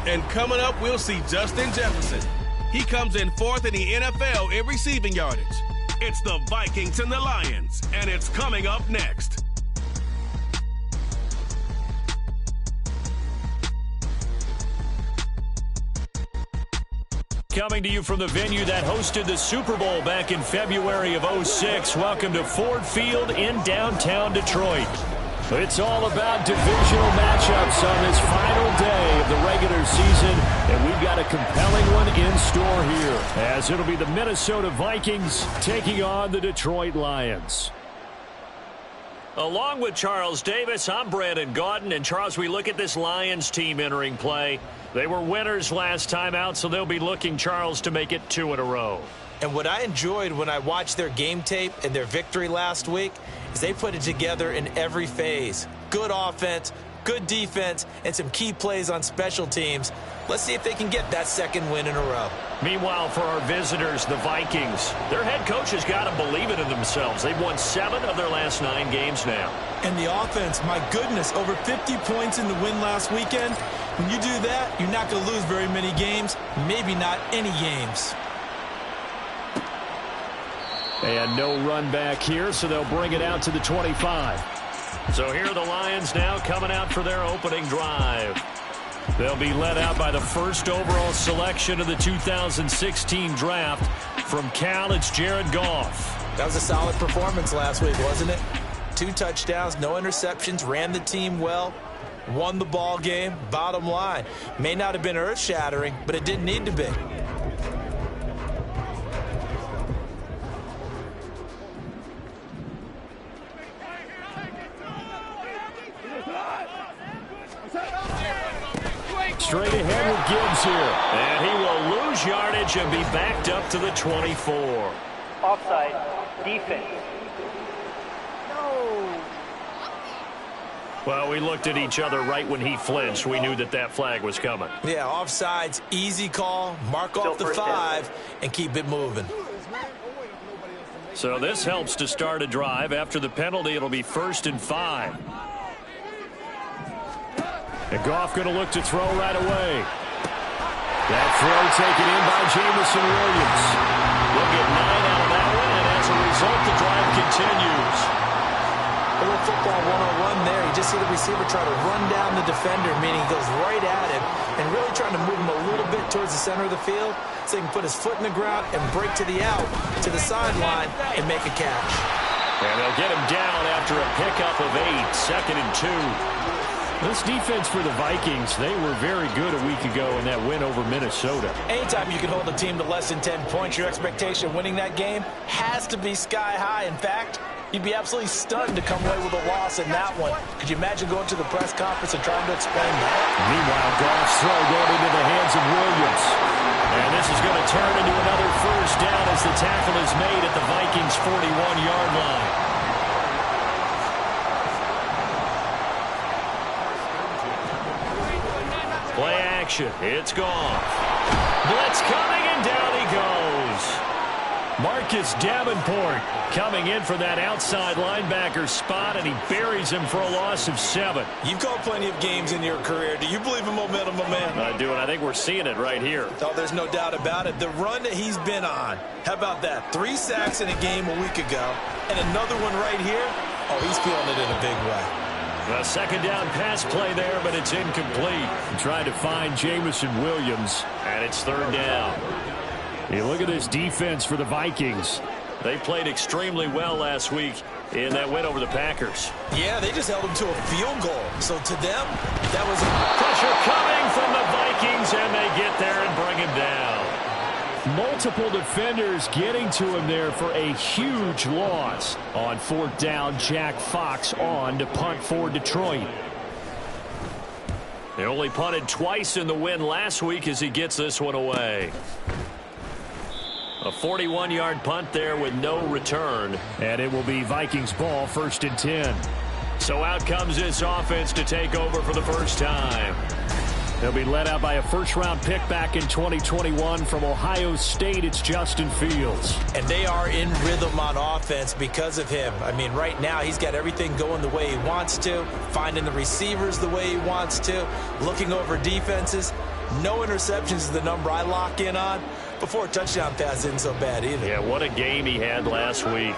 And coming up, we'll see Justin Jefferson. He comes in fourth in the NFL in receiving yardage. It's the Vikings and the Lions, and it's coming up next. Coming to you from the venue that hosted the Super Bowl back in February of '06. Welcome to Ford Field in downtown Detroit. It's all about divisional matchups on this final day of the regular season, and we've got a compelling one in store here, as it'll be the Minnesota Vikings taking on the Detroit Lions. Along with Charles Davis, I'm Brandon Gaudin, and Charles, we look at this Lions team entering play. They were winners last time out, so they'll be looking, Charles, to make it 2 in a row. And what I enjoyed when I watched their game tape and their victory last week is they put it together in every phase. Good offense, good defense, and some key plays on special teams. Let's see if they can get that second win in a row. Meanwhile, for our visitors, the Vikings, their head coach has got to believe it in themselves. They've won 7 of their last 9 games now. And the offense, my goodness, over 50 points in the win last weekend. When you do that, you're not going to lose very many games, maybe not any games. And no run back here, so they'll bring it out to the 25. So here are the Lions now coming out for their opening drive. They'll be led out by the first overall selection of the 2016 draft. From Cal, it's Jared Goff. That was a solid performance last week, wasn't it? 2 touchdowns, no interceptions, ran the team well, won the ball game. Bottom line, may not have been earth-shattering, but it didn't need to be. Straight ahead with Gibbs here. And he will lose yardage and be backed up to the 24. Offside. Defense. No. Well, we looked at each other right when he flinched. We knew that that flag was coming. Yeah, offsides, easy call, mark off the 5, and keep it moving. So this helps to start a drive. After the penalty, it'll be 1st and 5. And Goff going to look to throw right away. That throw taken in by Jameson Williams. We'll get 9 out of that one, and as a result, the drive continues. A little football 101 there. You just see the receiver try to run down the defender, meaning he goes right at him, and really trying to move him a little bit towards the center of the field so he can put his foot in the ground and break to the out, to the sideline, and make a catch. And they'll get him down after a pickup of 8, 2nd and 2. This defense for the Vikings, they were very good a week ago in that win over Minnesota. Anytime you can hold a team to less than 10 points, your expectation of winning that game has to be sky high. In fact, you'd be absolutely stunned to come away with a loss in that one. Could you imagine going to the press conference and trying to explain that? Meanwhile, Goff's throw going into the hands of Williams. And this is going to turn into another 1st down as the tackle is made at the Vikings' 41-yard line. Play action. It's Goff. Blitz coming, and down he goes. Marcus Davenport coming in for that outside linebacker spot, and he buries him for a loss of 7. You've called plenty of games in your career. Do you believe in momentum, my man? I do, and I think we're seeing it right here. Oh, there's no doubt about it. The run that he's been on. How about that? 3 sacks in a game a week ago, and another one right here. Oh, he's feeling it in a big way. A 2nd down pass play there, but it's incomplete. Trying to find Jameson Williams, and it's 3rd down. You look at this defense for the Vikings. They played extremely well last week in that win over the Packers. Yeah, they just held them to a field goal. So to them, that was pressure coming from the Vikings, and they get there and bring him down. Multiple defenders getting to him there for a huge loss. On 4th down, Jack Fox on to punt for Detroit. They only punted twice in the win last week as he gets this one away. A 41-yard punt there with no return. And it will be Vikings ball, 1st and 10. So out comes this offense to take over for the first time. They'll be led out by a 1st-round pick back in 2021 from Ohio State. It's Justin Fields. And they are in rhythm on offense because of him. I mean, right now he's got everything going the way he wants to, finding the receivers the way he wants to, looking over defenses. No interceptions is the number I lock in on. Before a touchdown pass isn't so bad either. Yeah, what a game he had last week.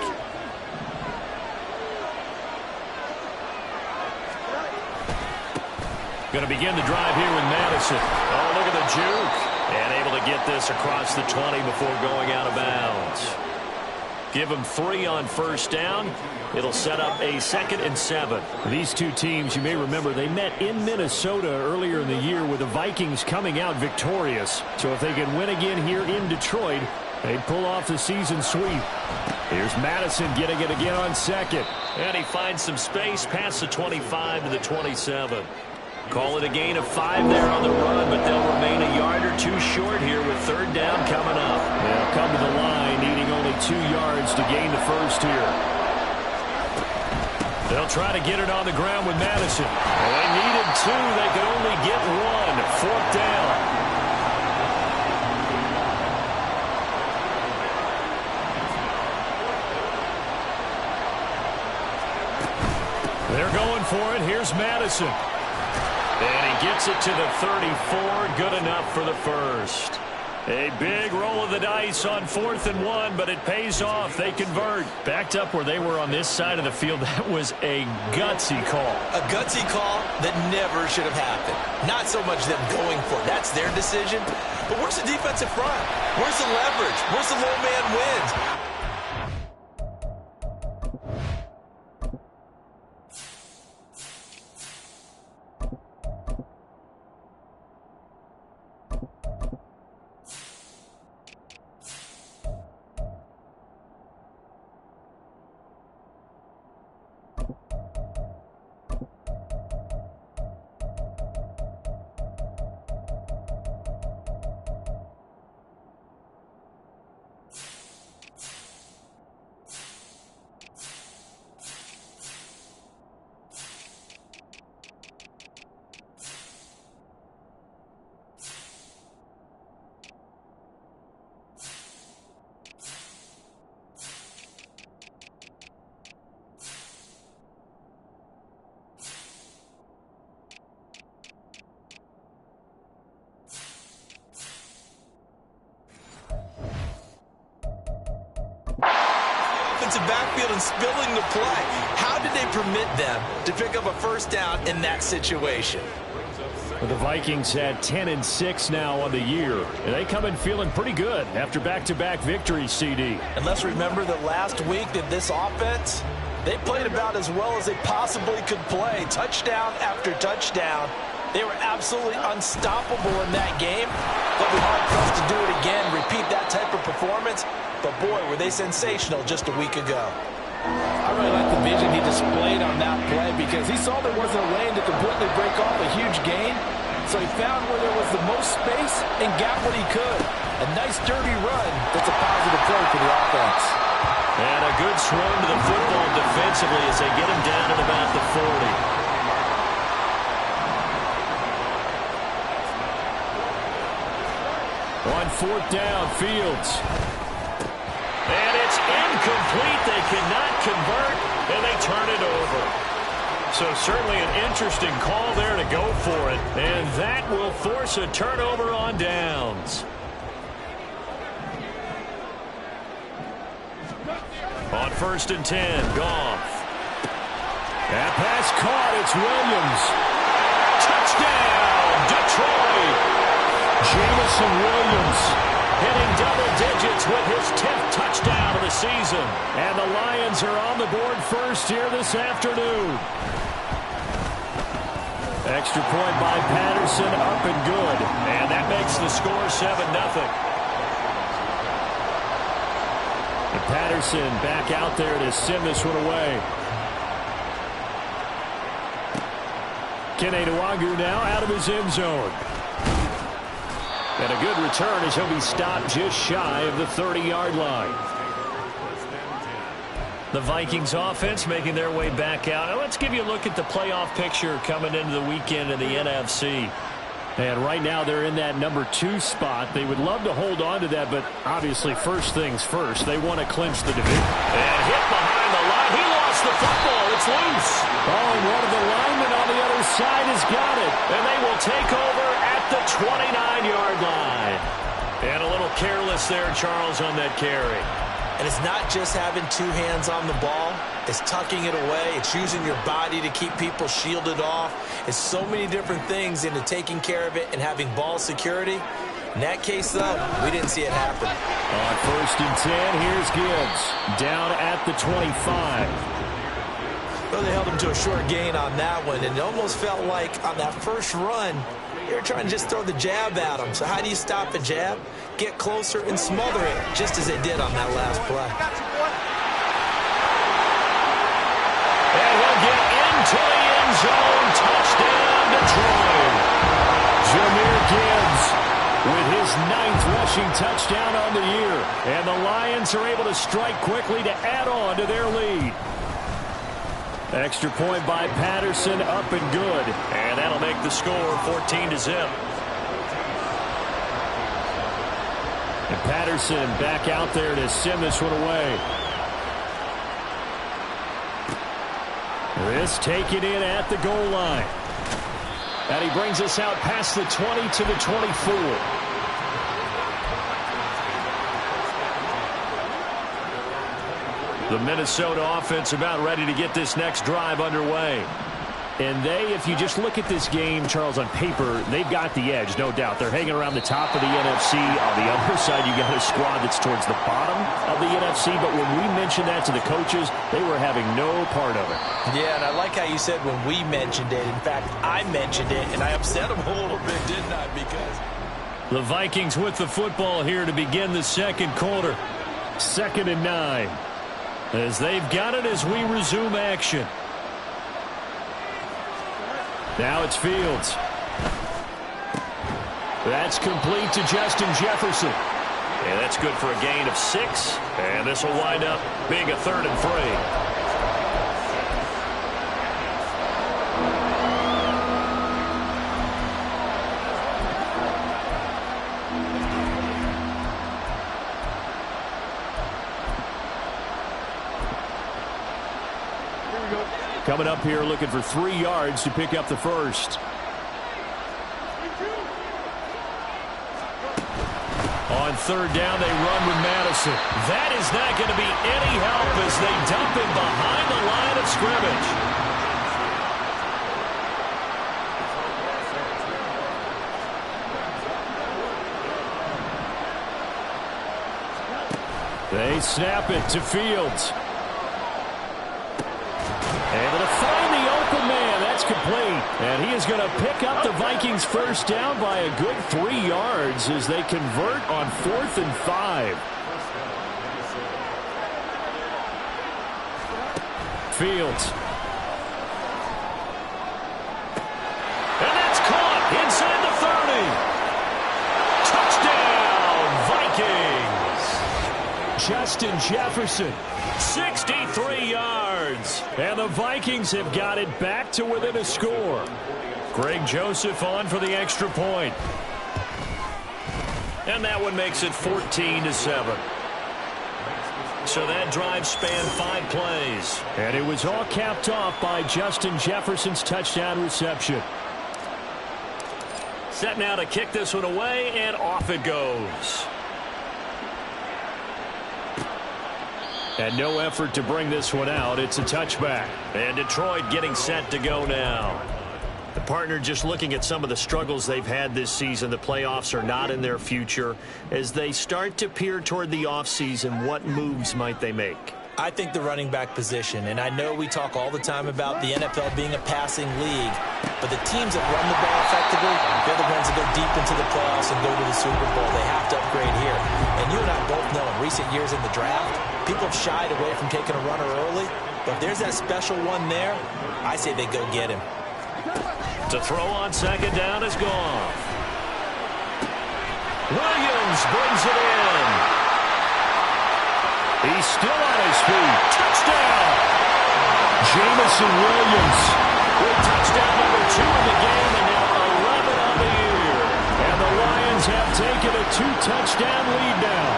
Going to begin the drive here with Madison. Oh, look at the juke. And able to get this across the 20 before going out of bounds. Give him 3 on first down. It'll set up a 2nd and 7. These two teams, you may remember, they met in Minnesota earlier in the year with the Vikings coming out victorious. So if they can win again here in Detroit, they'd pull off the season sweep. Here's Madison getting it again on 2nd. And he finds some space past the 25 to the 27. Call it a gain of 5 there on the run, but they'll remain a yard or 2 short here with 3rd down coming up. They'll come to the line needing only 2 yards to gain the first here. They'll try to get it on the ground with Madison. Well, they needed 2. They could only get 1. 4th down. They're going for it. Here's Madison. And he gets it to the 34. Good enough for the first. A big roll of the dice on 4th and 1, but it pays off. They convert. Backed up where they were on this side of the field. That was a gutsy call. A gutsy call that never should have happened. Not so much them going for it. That's their decision. But where's the defensive front? Where's the leverage? Where's the low man wins? Backfield and spilling the play. How did they permit them to pick up a first down in that situation? Well, the Vikings had 10-6 now on the year, and they come in feeling pretty good after back-to-back victories, CD. And let's remember that last week that this offense, they played about as well as they possibly could play. Touchdown after touchdown. They were absolutely unstoppable in that game. They'll be hard-pressed to do it again, repeat that type of performance. But, boy, were they sensational just a week ago. I really like the vision he displayed on that play because he saw there wasn't a lane to completely break off a huge gain. So he found where there was the most space and got what he could. A nice, dirty run that's a positive play for the offense. And a good swing to the football defensively as they get him down at about the 40. On 4th down, Fields. And it's incomplete. They cannot convert, and they turn it over. So certainly an interesting call there to go for it. And that will force a turnover on downs. On 1st and 10, Goff. That pass caught. It's Williams. Touchdown, Detroit. Jamison Williams hitting double digits with his 10th touchdown of the season. And the Lions are on the board first here this afternoon. Extra point by Patterson, up and good. And that makes the score 7-0. And Patterson back out there to send this one away. Kene Nwangwu now out of his end zone. And a good return as he'll be stopped just shy of the 30-yard line. The Vikings offense making their way back out. Now let's give you a look at the playoff picture coming into the weekend in the NFC. And right now they're in that number 2 spot. They would love to hold on to that, but obviously first things first. They want to clinch the division. And hit behind the line. He lost the football. It's loose. Oh, and one of the linemen on the other side has got it. And they will take over at the 29-yard line. And a little careless there, Charles, on that carry. And it's not just having two hands on the ball. It's tucking it away. It's using your body to keep people shielded off. It's so many different things into taking care of it and having ball security. In that case, though, we didn't see it happen. On 1st and 10, here's Gibbs. Down at the 25. Well, they held him to a short gain on that one, and it almost felt like on that first run, they were trying to just throw the jab at him. So how do you stop a jab? Get closer and smother it, just as they did on that last play. And he'll get into the end zone. Touchdown, Detroit. Jahmyr Gibbs with his 9th rushing touchdown on the year. And the Lions are able to strike quickly to add on to their lead. Extra point by Patterson, up and good. And that'll make the score 14-0. And Patterson back out there to send this one away. This taken in at the goal line. And he brings us out past the 20 to the 24. The Minnesota offense about ready to get this next drive underway. And they, if you just look at this game, Charles, on paper, they've got the edge, no doubt. They're hanging around the top of the NFC. On the other side, you got a squad that's towards the bottom of the NFC. But when we mentioned that to the coaches, they were having no part of it. Yeah, and I like how you said when we mentioned it. In fact, I mentioned it, and I upset them a little bit, didn't I? Because the Vikings with the football here to begin the second quarter. 2nd and 9. As they've got it as we resume action. Now it's Fields. That's complete to Justin Jefferson. And that's good for a gain of 6. And this will wind up being a 3rd and 3. Coming up here looking for 3 yards to pick up the first. On 3rd down, they run with Madison. That is not going to be any help as they dump him behind the line of scrimmage. They snap it to Fields. Able to find the open man. That's complete. And he is going to pick up the Vikings first down by a good 3 yards as they convert on 4th and 5. Fields. And that's caught inside the 30. Touchdown, Vikings. Justin Jefferson. 63 yards. And the Vikings have got it back to within a score. Greg Joseph on for the extra point. And that one makes it 14-7. So that drive spanned 5 plays. And it was all capped off by Justin Jefferson's touchdown reception. Set now to kick this one away, and off it goes. And no effort to bring this one out. It's a touchback. And Detroit getting set to go now. The partner just looking at some of the struggles they've had this season. The playoffs are not in their future. As they start to peer toward the offseason, what moves might they make? I think the running back position, and I know we talk all the time about the NFL being a passing league, but the teams that run the ball effectively, they're the ones that go deep into the playoffs and go to the Super Bowl. They have to upgrade here. And you and I both know in recent years in the draft, people have shied away from taking a runner early, but if there's that special one there, I say they go get him. To throw on 2nd down is Goff. Williams brings it in. He's still on his feet. Touchdown! Jamison Williams with touchdown number 2 in the game and now 11 on the year. And the Lions have taken a 2-touchdown lead now.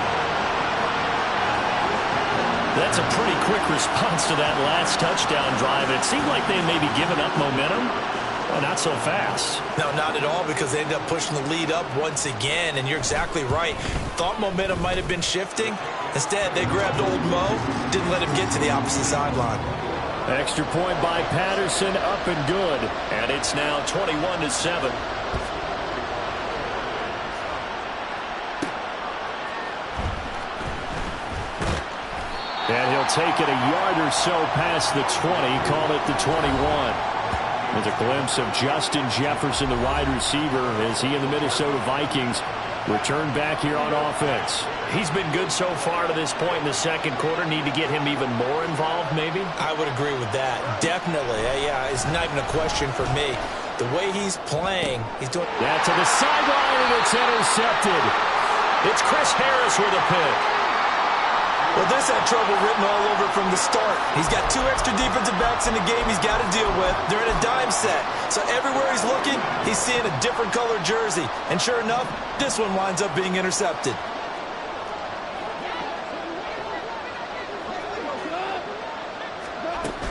That's a pretty quick response to that last touchdown drive. It seemed like they may be giving up momentum. Well, not so fast. No, not at all, because they ended up pushing the lead up once again, and you're exactly right. Thought momentum might have been shifting. Instead, they grabbed old Mo, didn't let him get to the opposite sideline. Extra point by Patterson, up and good. And it's now 21-7. And he'll take it a yard or so past the 20, call it the 21. There's a glimpse of Justin Jefferson, the wide receiver, as he and the Minnesota Vikings return back here on offense. He's been good so far to this point in the second quarter. Need to get him even more involved, maybe? I would agree with that. Definitely. Yeah, it's not even a question for me. The way he's playing, he's doing... That to the sideline, and it's intercepted. It's Chris Harris with a pick. Well, this had trouble written all over from the start. He's got 2 extra defensive backs in the game he's got to deal with. They're in a dime set. So everywhere he's looking, he's seeing a different color jersey. And sure enough, this one winds up being intercepted.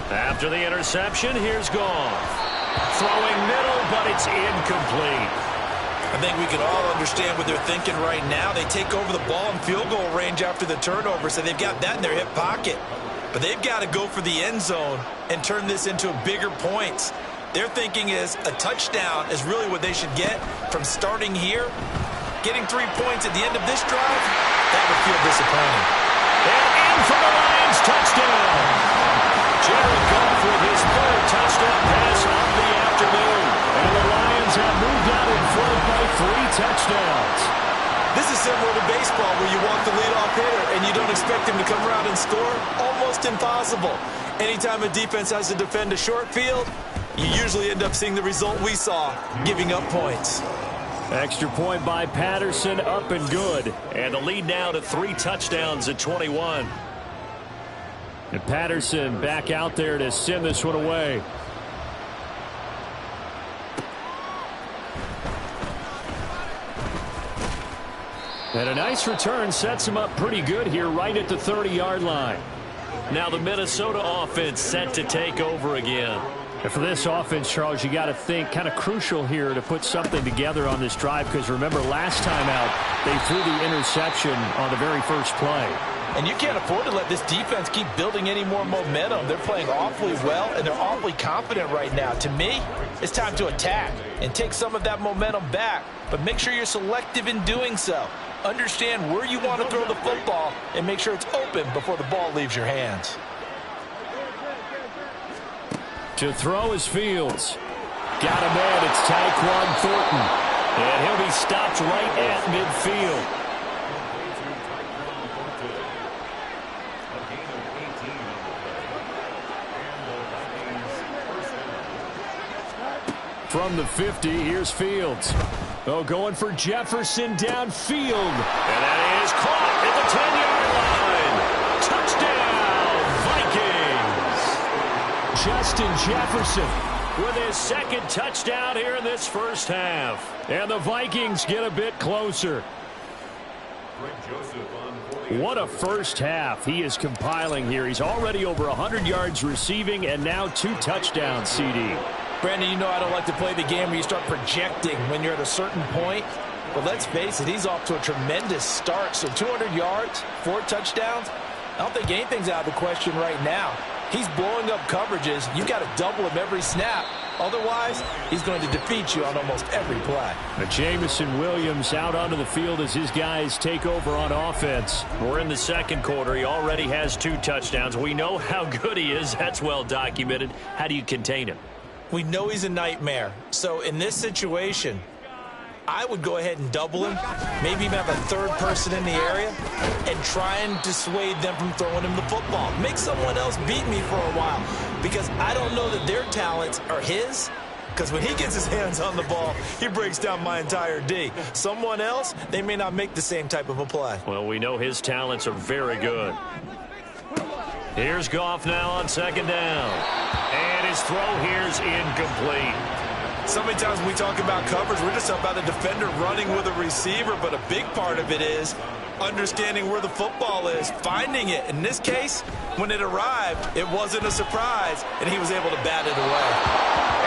After the interception, here's Goff. Throwing middle, but it's incomplete. I think we can all understand what they're thinking right now. They take over the ball in field goal range after the turnover, so they've got that in their hip pocket. But they've got to go for the end zone and turn this into bigger points. Their thinking is a touchdown is really what they should get from starting here. Getting 3 points at the end of this drive, that would feel disappointing. And in for the Lions, touchdown. Jared Goff with his 3rd touchdown pass of the afternoon. And the Lions have moved out in front by 3 touchdowns. This is similar to baseball where you walk the leadoff hitter and you don't expect him to come around and score. Almost impossible. Anytime a defense has to defend a short field, you usually end up seeing the result we saw, giving up points. Extra point by Patterson, up and good. And the lead now to 3 touchdowns at 21. And Patterson back out there to send this one away. And a nice return sets him up pretty good here right at the 30-yard line. Now the Minnesota offense set to take over again. And for this offense, Charles, you got to think kind of crucial here to put something together on this drive, because remember last time out they threw the interception on the very first play. And you can't afford to let this defense keep building any more momentum. They're playing awfully well, and they're awfully confident right now. To me, it's time to attack and take some of that momentum back, but make sure you're selective in doing so. Understand where you want to throw the football and make sure it's open before the ball leaves your hands. To throw is Fields. Got him in. It's Tyquan Thornton. And he'll be stopped right at midfield. From the 50, here's Fields. Oh, going for Jefferson downfield. And that is caught at the 10-yard line. Touchdown, Vikings. Justin Jefferson with his 2nd touchdown here in this first half. And the Vikings get a bit closer. What a first half he is compiling here. He's already over 100 yards receiving and now 2 touchdowns, CD. Brandon, you know I don't like to play the game where you start projecting when you're at a certain point. But let's face it, he's off to a tremendous start. So 200 yards, 4 touchdowns. I don't think anything's out of the question right now. He's blowing up coverages. You've got to double him every snap. Otherwise, he's going to defeat you on almost every play. Jamison Williams out onto the field as his guys take over on offense. We're in the second quarter. He already has 2 touchdowns. We know how good he is. That's well documented. How do you contain him? We know he's a nightmare. So in this situation, I would go ahead and double him, maybe even have a 3rd person in the area, and try and dissuade them from throwing him the football. Make someone else beat me for a while, because I don't know that their talents are his, because when he gets his hands on the ball, he breaks down my entire D. Someone else, they may not make the same type of a play. Well, we know his talents are very good. Here's Goff now on 2nd down. And his throw here's incomplete. So many times when we talk about coverage, we're just about the defender running with a receiver, but a big part of it is understanding where the football is, finding it. In this case, when it arrived, it wasn't a surprise, and he was able to bat it away.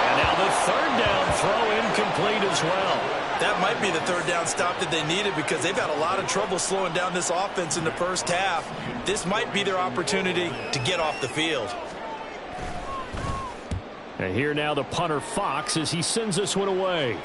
And now the third down throw incomplete as well. That might be the third down stop that they needed because they've had a lot of trouble slowing down this offense in the first half. This might be their opportunity to get off the field. And here now the punter Fox as he sends this one away.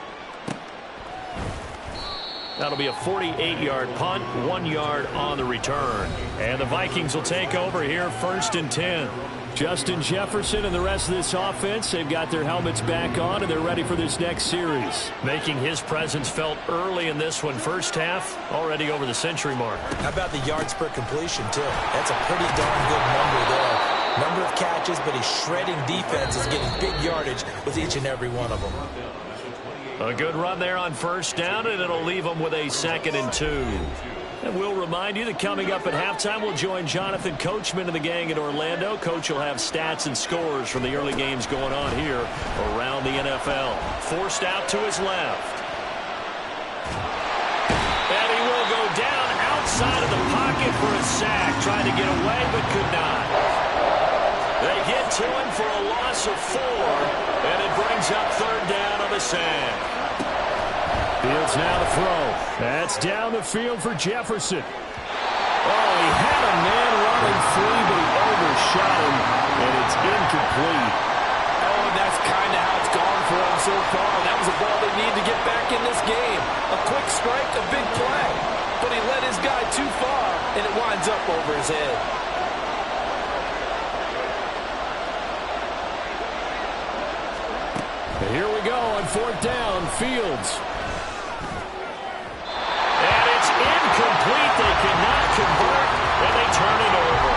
That'll be a 48-yard punt, 1 yard on the return. And the Vikings will take over here, 1st and 10. Justin Jefferson and the rest of this offense, they've got their helmets back on, and they're ready for this next series. Making his presence felt early in this one. First half, already over the century mark. How about the yards per completion, too? That's a pretty darn good number there. Number of catches, but he's shredding defenses, getting big yardage with each and every one of them. A good run there on first down, and it'll leave them with a 2nd and 2. And we'll remind you that coming up at halftime, we'll join Jonathan Coachman and the gang in Orlando. Coach will have stats and scores from the early games going on here around the NFL. Forced out to his left. And he will go down outside of the pocket for a sack. Tried to get away, but could not. They get to him for a loss of 4, and it brings up third down on the sack. Fields now to throw. That's down the field for Jefferson. Oh, he had a man running free, but he overshot him, and it's incomplete. Oh, and that's kind of how it's gone for him so far. That was a ball they need to get back in this game. A quick strike, a big play. But he led his guy too far, and it winds up over his head. And here we go on 4th down, Fields. Incomplete. They cannot convert, and they turn it over.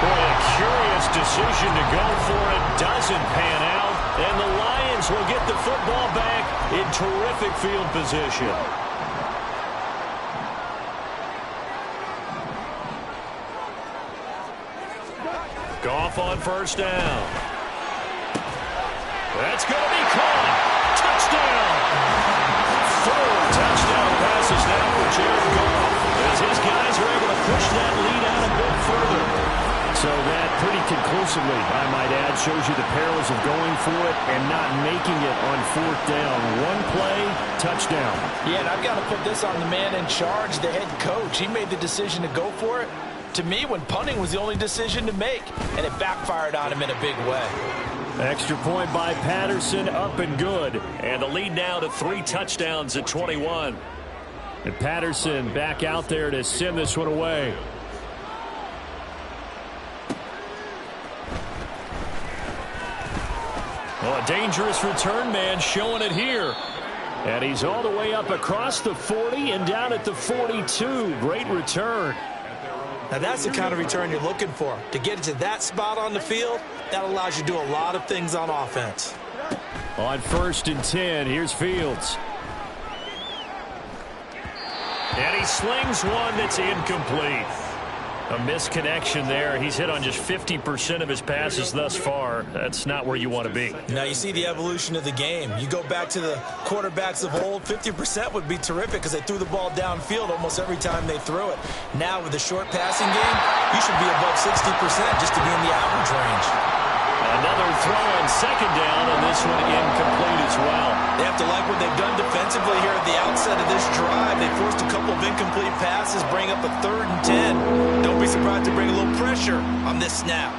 Boy, a curious decision to go for it. Doesn't pan out, and the Lions will get the football back in terrific field position. Goff on first down. That's going to be caught. Touchdown. 4 touchdown passes now for Jared Goff, as his guys are able to push that lead out a bit further. So that pretty conclusively, I might add, shows you the perils of going for it and not making it on 4th down. One play, touchdown. Yeah, and I've got to put this on the man in charge, the head coach. He made the decision to go for it. To me, when punting was the only decision to make, and it backfired on him in a big way. Extra point by Patterson, up and good. And the lead now to 3 touchdowns at 21. And Patterson back out there to send this one away. Oh, a dangerous return man showing it here. And he's all the way up across the 40 and down at the 42. Great return. Now that's the kind of return you're looking for. To get to that spot on the field, that allows you to do a lot of things on offense. On 1st and 10, here's Fields. And he slings one that's incomplete. A misconnection there. He's hit on just 50% of his passes thus far. That's not where you want to be. Now you see the evolution of the game. You go back to the quarterbacks of old, 50% would be terrific because they threw the ball downfield almost every time they threw it. Now with the short passing game, you should be above 60% just to be in the average range. Another throw on 2nd down, and this one incomplete as well. They have to like what they've done defensively here at the outset of this drive. They forced a couple of incomplete passes, bring up a 3rd and 10. Don't be surprised to bring a little pressure on this snap.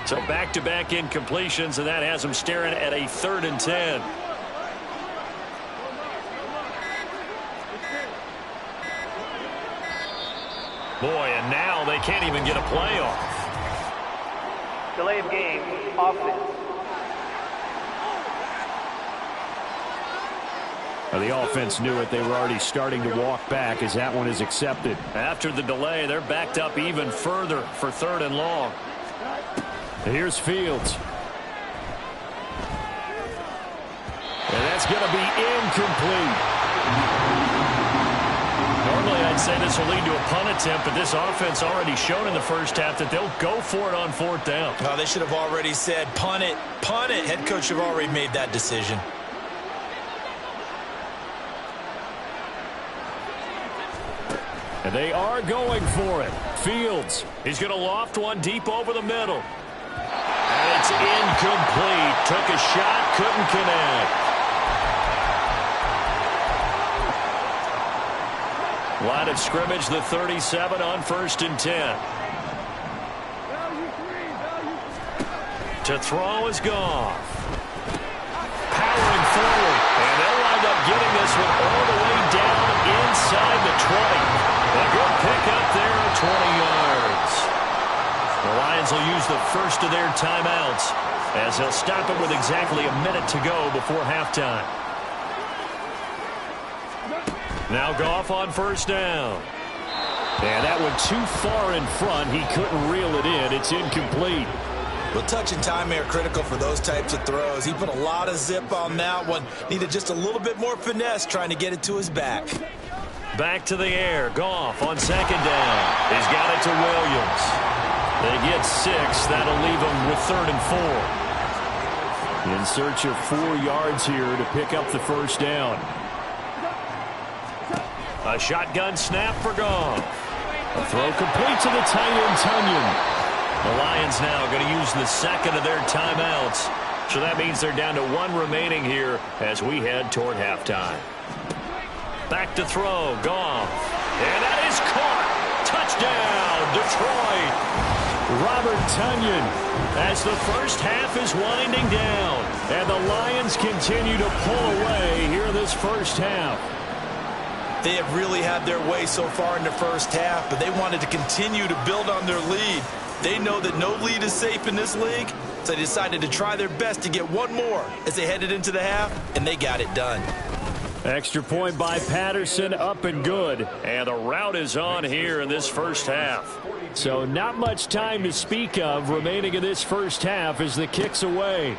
So back-to-back incompletions, and that has them staring at a 3rd and 10. Boy, and now they can't even get a play off. Delay of game, offense. The offense knew it. They were already starting to walk back as that one is accepted. After the delay, they're backed up even further for 3rd and long. Here's Fields. And that's going to be incomplete. Normally, I'd say this will lead to a punt attempt, but this offense already shown in the first half that they'll go for it on fourth down. Oh, they should have already said, punt it, punt it. Head coach should have already made that decision. And they are going for it. Fields. He's going to loft one deep over the middle. And it's incomplete. Took a shot, couldn't connect. Line of scrimmage, the 37 on 1st and 10. To throw is Goff. Powering forward. And they'll wind up getting this one all the way down inside the 20. A good pickup there at 20 yards. The Lions will use the first of their timeouts as they'll stop it with exactly a minute to go before halftime. Now Goff on 1st down. And that one too far in front. He couldn't reel it in. It's incomplete. Well, touch and timing are critical for those types of throws. He put a lot of zip on that one. Needed just a little bit more finesse trying to get it to his back. Back to the air. Goff on 2nd down. He's got it to Williams. They get 6. That'll leave them with 3rd and 4. In search of 4 yards here to pick up the 1st down. A shotgun snap for Goff. A throw complete to the tight end, Tunyon. The Lions now going to use the second of their timeouts. So that means they're down to 1 remaining here as we head toward halftime. Back to throw, Goff. And that is caught. Touchdown, Detroit. Robert Tunyon as the first half is winding down. And the Lions continue to pull away here in this first half. They have really had their way so far in the first half, but they wanted to continue to build on their lead. They know that no lead is safe in this league, so they decided to try their best to get one more as they headed into the half, and they got it done. Extra point by Patterson, up and good. And the route is on here in this first half. So not much time to speak of remaining in this first half as the kick's away.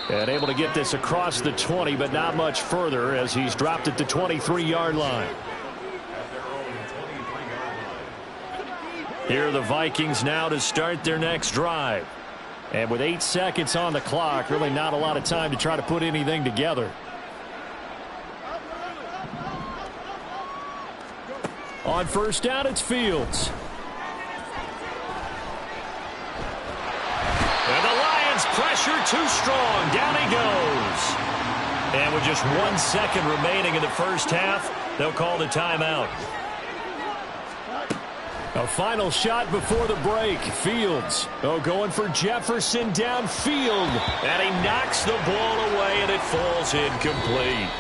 And able to get this across the 20, but not much further as he's dropped at the 23-yard line. Here are the Vikings now to start their next drive. And with 8 seconds on the clock, really not a lot of time to try to put anything together. On 1st down, it's Fields. And the Lions pressure too strong. Down he goes. And with just 1 second remaining in the first half, they'll call the timeout. A final shot before the break. Fields. Oh, going for Jefferson downfield. And he knocks the ball away, and it falls incomplete.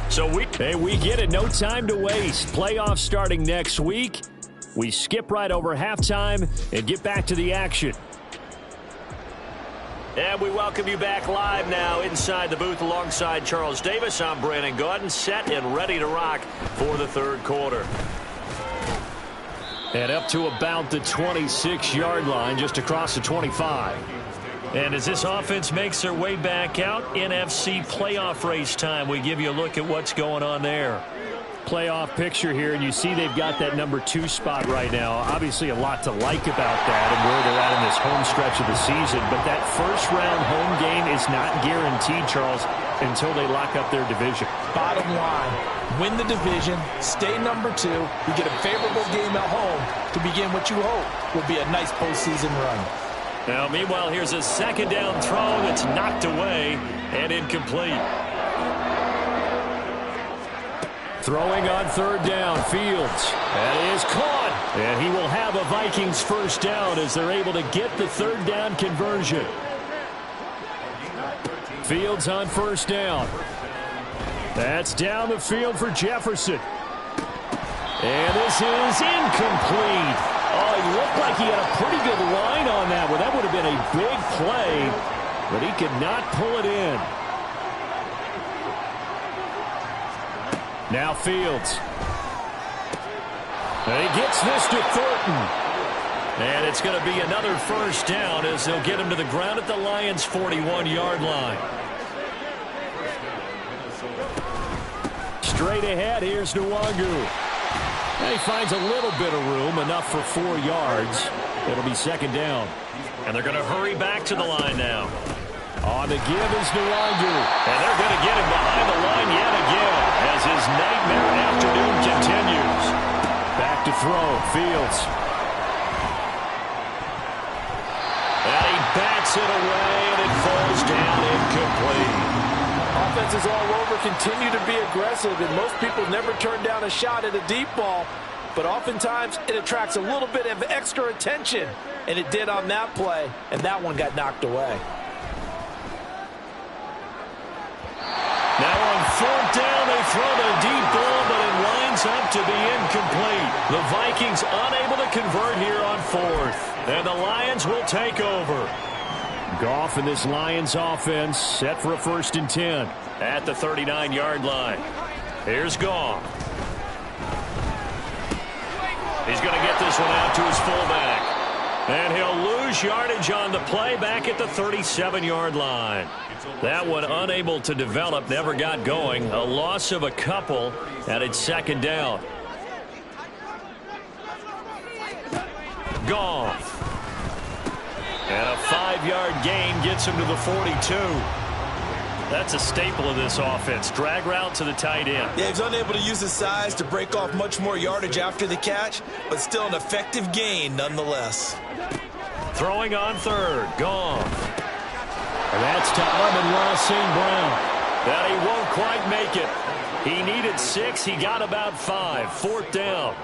So we get it. No time to waste. Playoffs starting next week. We skip right over halftime and get back to the action. And we welcome you back live now inside the booth alongside Charles Davis. I'm Brandon Gaudin, set and ready to rock for the third quarter. And up to about the 26-yard line, just across the 25. And as this offense makes their way back out, NFC playoff race time, we give you a look at what's going on there. Playoff picture here, and you see they've got that number 2 spot right now. Obviously a lot to like about that and where they're at in this home stretch of the season. But that first-round home game is not guaranteed, Charles, until they lock up their division. Bottom line, win the division, stay number 2, you get a favorable game at home to begin what you hope will be a nice postseason run. Now, meanwhile, here's a second down throw that's knocked away and incomplete. Throwing on 3rd down, Fields. That is caught. And he will have a Vikings first down as they're able to get the 3rd down conversion. Fields on 1st down. That's down the field for Jefferson. And this is incomplete. Oh, he looked like he had a pretty good line on that one. That would have been a big play, but he could not pull it in. Now Fields. And he gets this to Thornton. And it's going to be another first down as they'll get him to the ground at the Lions' 41-yard line. Straight ahead, here's Nwangu. And he finds a little bit of room, enough for 4 yards. It'll be second down. And they're going to hurry back to the line now. On the give is Nwangu. And they're going to get him behind the line yet again as his nightmare afternoon continues. Back to throw, Fields. And he bats it away, and it falls down incomplete. Offenses all over continue to be aggressive, and most people never turn down a shot at a deep ball. But oftentimes, it attracts a little bit of extra attention. And it did on that play, and that one got knocked away. Now on 4th down, they throw the deep ball, but it lines up to be incomplete. The Vikings unable to convert here on 4th. And the Lions will take over. Goff and this Lions offense set for a 1st and 10. At the 39-yard line. Here's Goff. He's going to get this one out to his fullback. And he'll lose yardage on the play back at the 37-yard line. That one unable to develop, never got going. A loss of a couple, and it's second down. Goff. And a 5-yard gain gets him to the 42. That's a staple of this offense. Drag route to the tight end. Yeah, he's unable to use his size to break off much more yardage after the catch, but still an effective gain nonetheless. Throwing on 3rd. Goff. And that's to Amon-Ra St. Brown. That he won't quite make it. He needed 6. He got about 5. 4th down.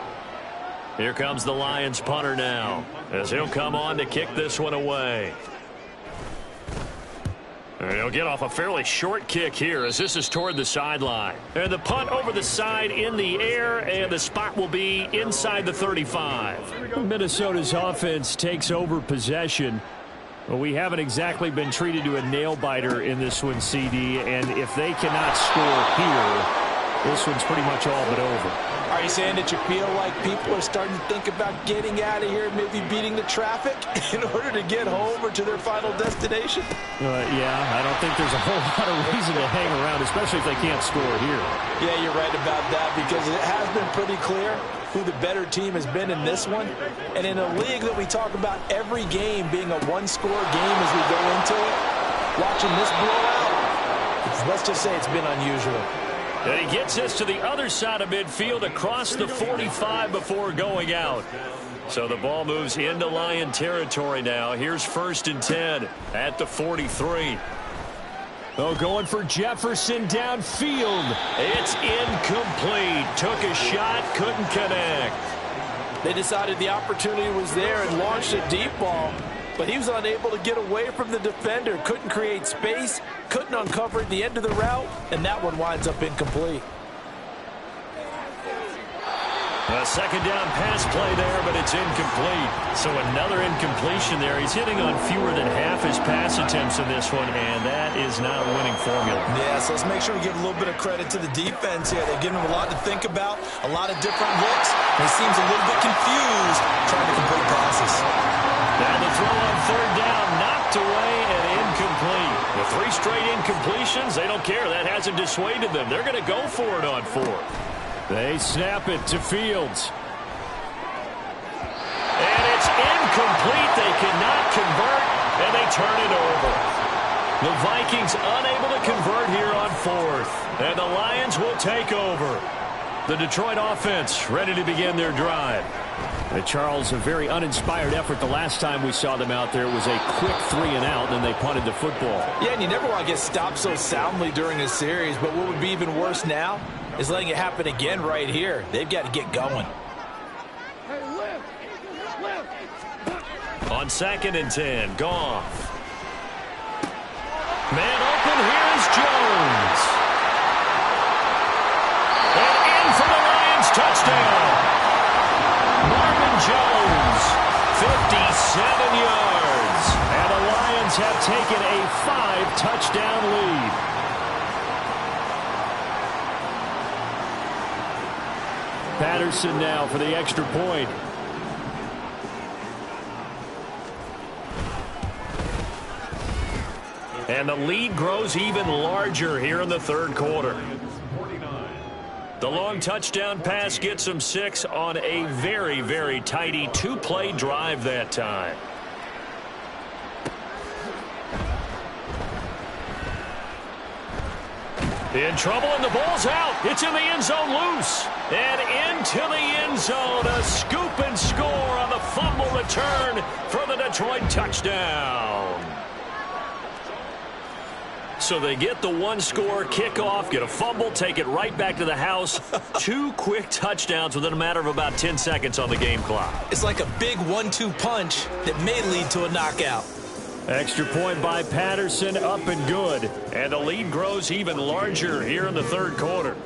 Here comes the Lions punter now, as he'll come on to kick this one away. And he'll get off a fairly short kick here as this is toward the sideline. And the punt over the side in the air, and the spot will be inside the 35. Minnesota's offense takes over possession. Well, we haven't exactly been treated to a nail-biter in this one, CD, and if they cannot score here, this one's pretty much all but over. Are you saying that you feel like people are starting to think about getting out of here, maybe beating the traffic in order to get home or to their final destination? Yeah, I don't think there's a whole lot of reason to hang around, especially if they can't score here. Yeah, you're right about that, because it has been pretty clear who the better team has been in this one. And in a league that we talk about every game being a one-score game as we go into it, watching this blowout, let's just say it's been unusual. And he gets this to the other side of midfield across the 45 before going out. So the ball moves into Lion territory now. Here's 1st and 10 at the 43. Oh, going for Jefferson downfield. It's incomplete. Took a shot, couldn't connect. They decided the opportunity was there and launched a deep ball, but he was unable to get away from the defender. Couldn't create space, couldn't uncover at the end of the route, and that one winds up incomplete. A second down pass play there, but it's incomplete. So another incompletion there. He's hitting on fewer than half his pass attempts in this one, and that is not a winning formula. Yeah, so let's make sure we give a little bit of credit to the defense here. They've given him a lot to think about, a lot of different looks, and he seems a little bit confused trying to complete passes. And the throw on 3rd down, knocked away and incomplete. The 3 straight incompletions, they don't care. That hasn't dissuaded them. They're going to go for it on 4th. They snap it to Fields. And it's incomplete. They cannot convert, and they turn it over. The Vikings unable to convert here on 4th, and the Lions will take over. The Detroit offense ready to begin their drive. Charles, a very uninspired effort the last time we saw them out there. It was a quick 3 and out, and they punted the football. Yeah, and you never want to get stopped so soundly during a series, but what would be even worse now is letting it happen again right here. They've got to get going. On 2nd and 10, Goff. Man open, here's Jones. And in for the Lions, touchdown. Marvin Jones, 57 yards. And the Lions have taken a 5-touchdown lead. Patterson now for the extra point. And the lead grows even larger here in the 3rd quarter. The long touchdown pass gets him 6 on a very, very tidy 2-play drive that time. In trouble, and the ball's out. It's in the end zone loose. And into the end zone, a scoop and score on the fumble return for the Detroit touchdown. So they get the one-score kickoff, get a fumble, take it right back to the house. 2 quick touchdowns within a matter of about 10 seconds on the game clock. It's like a big 1-2 punch that may lead to a knockout. Extra point by Patterson, up and good. And the lead grows even larger here in the third quarter.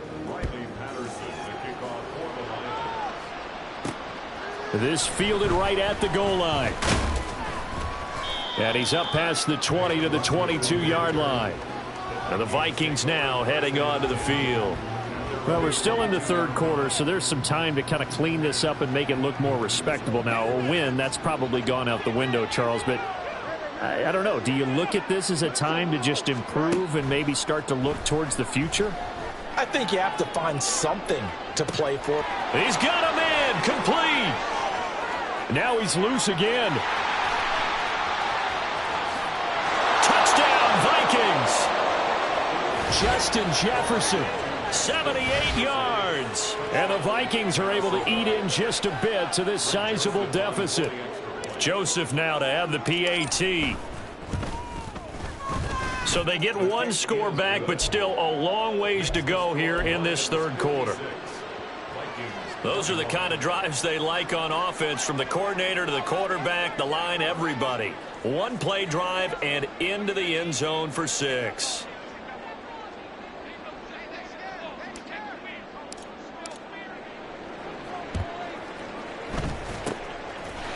This fielded right at the goal line. And he's up past the 20 to the 22-yard line. And the Vikings now heading onto the field. Well, we're still in the third quarter, so there's some time to kind of clean this up and make it look more respectable. Now, a win, that's probably gone out the window, Charles, but I don't know. Do you look at this as a time to just improve and maybe start to look towards the future? I think you have to find something to play for. He's got him in, complete. Now he's loose again. Touchdown, Vikings. Justin Jefferson. 78 yards. And the Vikings are able to eat in just a bit to this sizable deficit. Joseph now to have the PAT. So they get 1 score back, but still a long ways to go here in this third quarter. Those are the kind of drives they like on offense, from the coordinator to the quarterback, the line, everybody. 1-play drive and into the end zone for 6.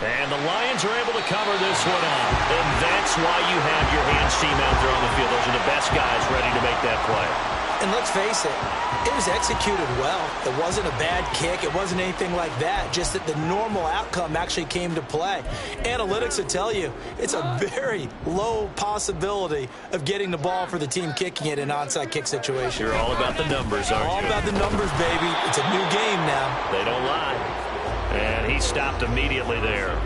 And the Lions are able to cover this one up. And that's why you have your hands team out there on the field. Those are the best guys ready to make that play. And let's face it, it was executed well. It wasn't a bad kick. It wasn't anything like that. Just that the normal outcome actually came to play. Analytics will tell you it's a very low possibility of getting the ball for the team kicking it in an onside kick situation. You're all about the numbers, aren't you? All about the numbers, baby. It's a new game now. They don't lie. And he stopped immediately there.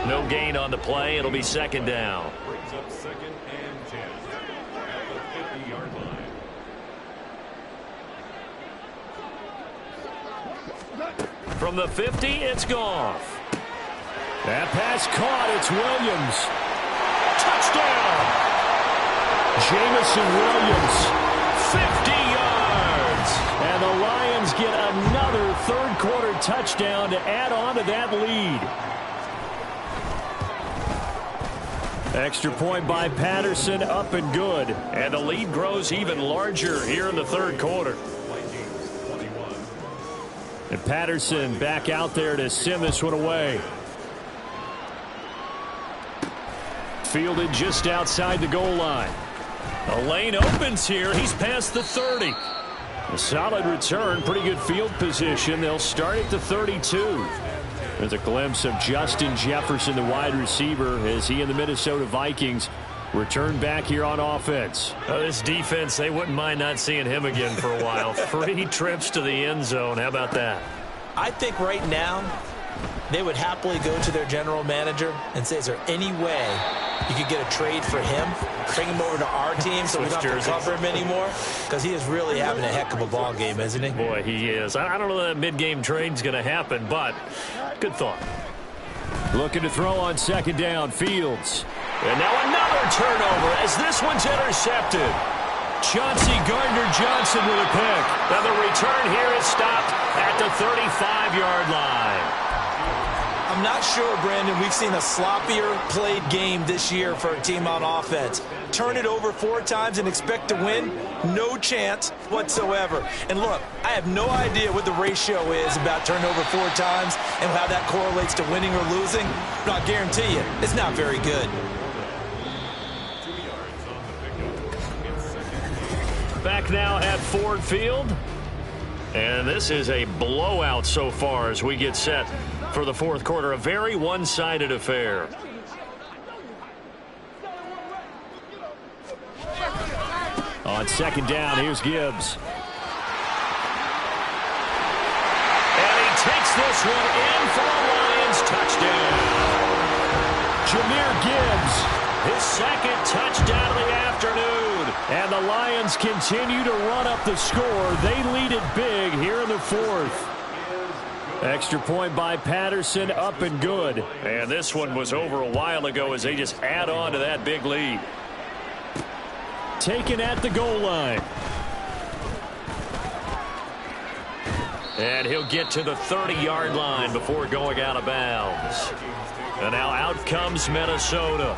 No gain on the play. It'll be second down. Brings up 2nd and 10 at the 50-yard line. From the 50, it's Goff. That pass caught. It's Williams. Touchdown! Jamison Williams. 50 yards. And the Lions get another third-quarter touchdown to add on to that lead. Extra point by Patterson, up and good. And the lead grows even larger here in the third quarter. And Patterson back out there to send this one away. Fielded just outside the goal line. A lane opens here. He's past the 30. A solid return, pretty good field position. They'll start at the 32. There's a glimpse of Justin Jefferson, the wide receiver, as he and the Minnesota Vikings return back here on offense. This defense, they wouldn't mind not seeing him again for a while. 3 trips to the end zone. How about that? I think right now they would happily go to their general manager and say, is there any way you could get a trade for him, bring him over to our team so we don't have to cover him anymore? Because he is really having a heck of a ball game, isn't he? Boy, he is. I don't know that mid-game trade's going to happen, but good thought. Looking to throw on second down, Fields. And now another turnover as this one's intercepted. Chauncey Gardner-Johnson with a pick. Now the return here is stopped at the 35-yard line. I'm not sure, Brandon, we've seen a sloppier played game this year for a team on offense. Turn it over 4 times and expect to win? No chance whatsoever. And look, I have no idea what the ratio is about turnover 4 times and how that correlates to winning or losing, but I'll guarantee you, it's not very good. Back now at Ford Field. And this is a blowout so far as we get set for the fourth quarter. A very one-sided affair. On second down, here's Gibbs. puts this one in for a Lions touchdown. Jahmyr Gibbs, his second touchdown of the afternoon. And the Lions continue to run up the score. They lead it big here in the fourth. Extra point by Patterson, up and good. And this one was over a while ago as they just add on to that big lead. Taken at the goal line. And he'll get to the 30-yard line before going out of bounds. And now out comes Minnesota.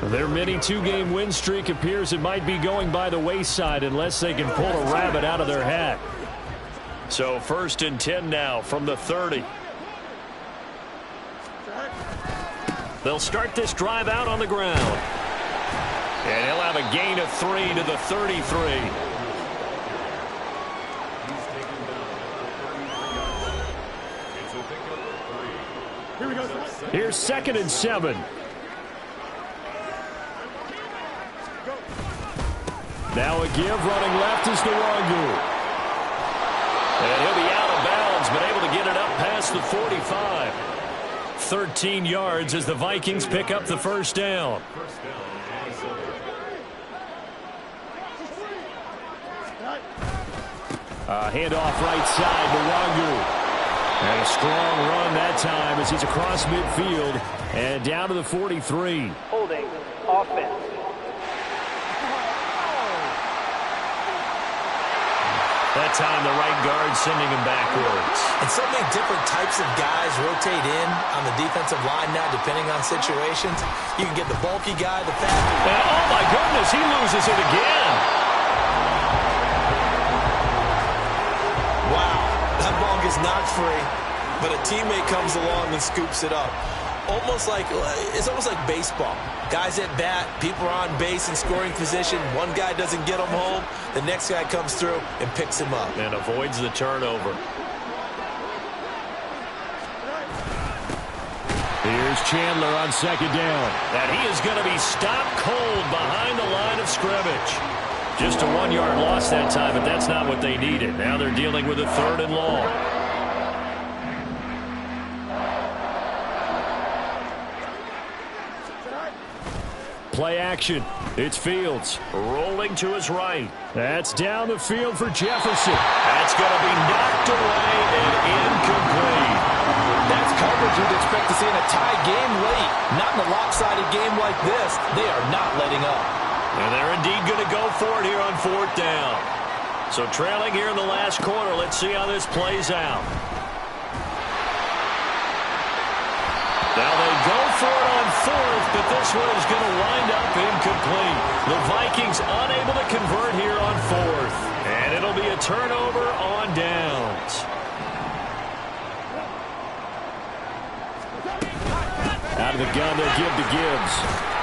Their mini two-game win streak appears it might be going by the wayside unless they can pull a rabbit out of their hat. So 1st and 10 now from the 30. They'll start this drive out on the ground. And he'll have a gain of 3 to the 33. Here's 2nd and 7. Now a give, running left is Nwangu. And he'll be out of bounds, but able to get it up past the 45. 13 yards as the Vikings pick up the first down. Handoff right side to Nwangu. And a strong run that time as he's across midfield and down to the 43. Holding offense. That time the right guard sending him backwards. And so many different types of guys rotate in on the defensive line now depending on situations. You can get the bulky guy, the fat. And oh my goodness, he loses it again. Wow, that ball gets knocked free, but a teammate comes along and scoops it up. It's almost like baseball. Guys at bat, people are on base in scoring position. One guy doesn't get him home. The next guy comes through and picks him up. And avoids the turnover. Here's Chandler on 2nd down. And he is going to be stopped cold behind the line of scrimmage. Just a 1-yard loss that time, but that's not what they needed. Now they're dealing with a 3rd and long. Play action. It's Fields. Rolling to his right. That's down the field for Jefferson. That's going to be knocked away and incomplete. That's coverage you'd expect to see in a tie game late. Not in a lopsided game like this. They are not letting up. And they're indeed going to go for it here on 4th down. So trailing here in the last quarter. Let's see how this plays out. Now they go for it on 4th, but this one is going to wind up incomplete. The Vikings unable to convert here on 4th. And it'll be a turnover on downs. Out of the gun, they'll give to Gibbs.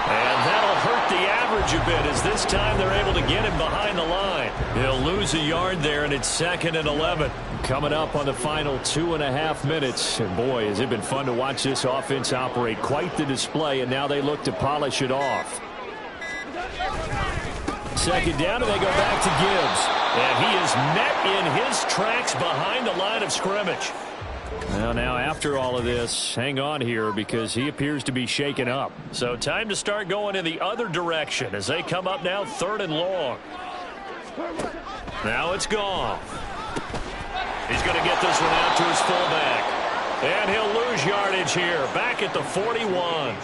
And that'll hurt the average a bit as this time they're able to get him behind the line. He'll lose a yard there, and it's 2nd and 11. Coming up on the final 2.5 minutes. And boy, has it been fun to watch this offense operate. Quite the display, and now they look to polish it off. 2nd down, and they go back to Gibbs. And he is met in his tracks behind the line of scrimmage. Well, now after all of this, hang on here because he appears to be shaken up. So time to start going in the other direction as they come up now 3rd and long. Now it's gone. He's going to get this one out to his fullback. And he'll lose yardage here, back at the 41.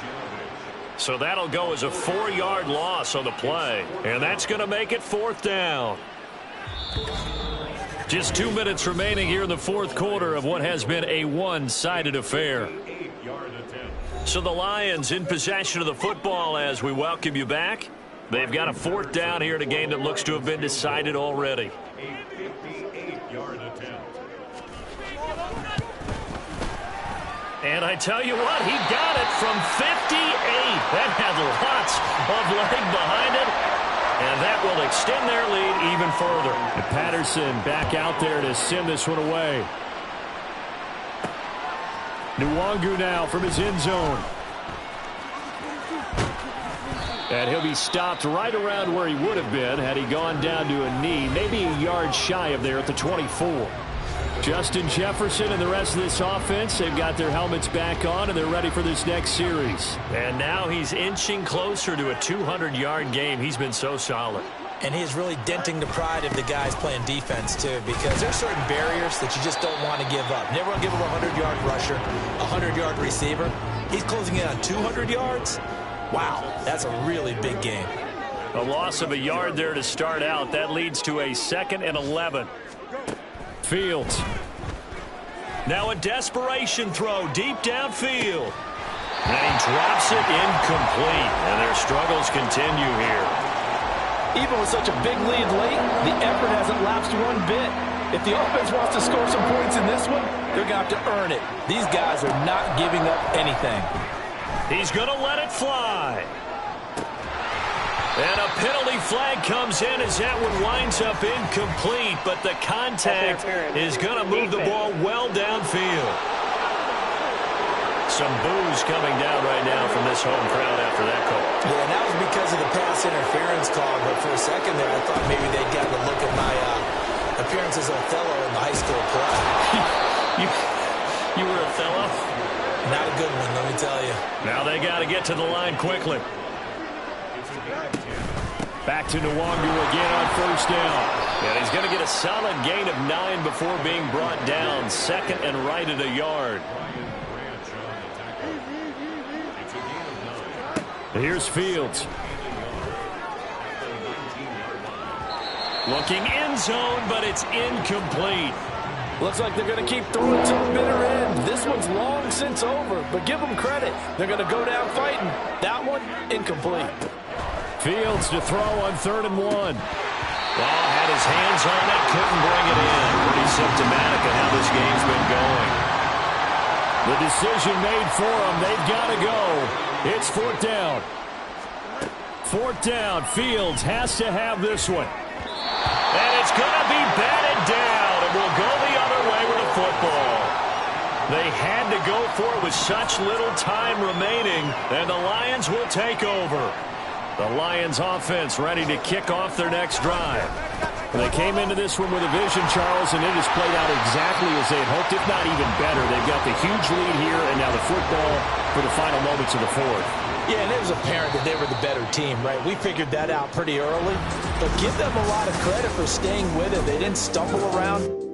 So that'll go as a 4-yard loss on the play. And that's going to make it 4th down. Just 2 minutes remaining here in the 4th quarter of what has been a one-sided affair. So the Lions in possession of the football as we welcome you back. They've got a 4th down here in a game that looks to have been decided already. And I tell you what, he got it from 58. That had lots of leg behind it. And that will extend their lead even further. And Patterson back out there to send this one away. Nwangu now from his end zone. And he'll be stopped right around where he would have been had he gone down to a knee, maybe a yard shy of there at the 24. Justin Jefferson and the rest of this offense, they've got their helmets back on, and they're ready for this next series. And now he's inching closer to a 200-yard game. He's been so solid. And he is really denting the pride of the guys playing defense, too, because there's certain barriers that you just don't want to give up. Never want to give up a 100-yard rusher, a 100-yard receiver. He's closing in on 200 yards. Wow, that's a really big game. A loss of a yard there to start out. That leads to a 2nd and 11. Fields. Now a desperation throw deep downfield. And he drops it incomplete. And their struggles continue here. Even with such a big lead late, the effort hasn't lapsed one bit. If the offense wants to score some points in this one, they're going to have to earn it. These guys are not giving up anything. He's going to let it fly. And a penalty flag comes in as that one winds up incomplete, but the contact is going to move the ball well downfield. Some boos coming down right now from this home crowd after that call. Yeah, and that was because of the pass interference call, but for a second there, I thought maybe they'd gotten a look at my appearance as Othello in the high school play. You were Othello? Not a good one, let me tell you. Now they got to get to the line quickly. Back to Nwangu again on first down. And he's going to get a solid gain of 9 before being brought down. 2nd and right at a yard. Here's Fields. Looking end zone, but it's incomplete. Looks like they're going to keep throwing to the bitter end. This one's long since over, but give them credit. They're going to go down fighting. That one, incomplete. Fields to throw on 3rd and 1. Well, had his hands on it, couldn't bring it in. Pretty symptomatic of how this game's been going. The decision made for them. They've got to go. It's 4th down. 4th down. Fields has to have this one. And it's going to be batted down. It will go the other way with the football. They had to go for it with such little time remaining, and the Lions will take over. The Lions offense ready to kick off their next drive. They came into this one with a vision, Charles, and it has played out exactly as they had hoped, if not even better. They've got the huge lead here, and now the football for the final moments of the 4th. Yeah, and it was apparent that they were the better team, right? We figured that out pretty early. But give them a lot of credit for staying with it. They didn't stumble around.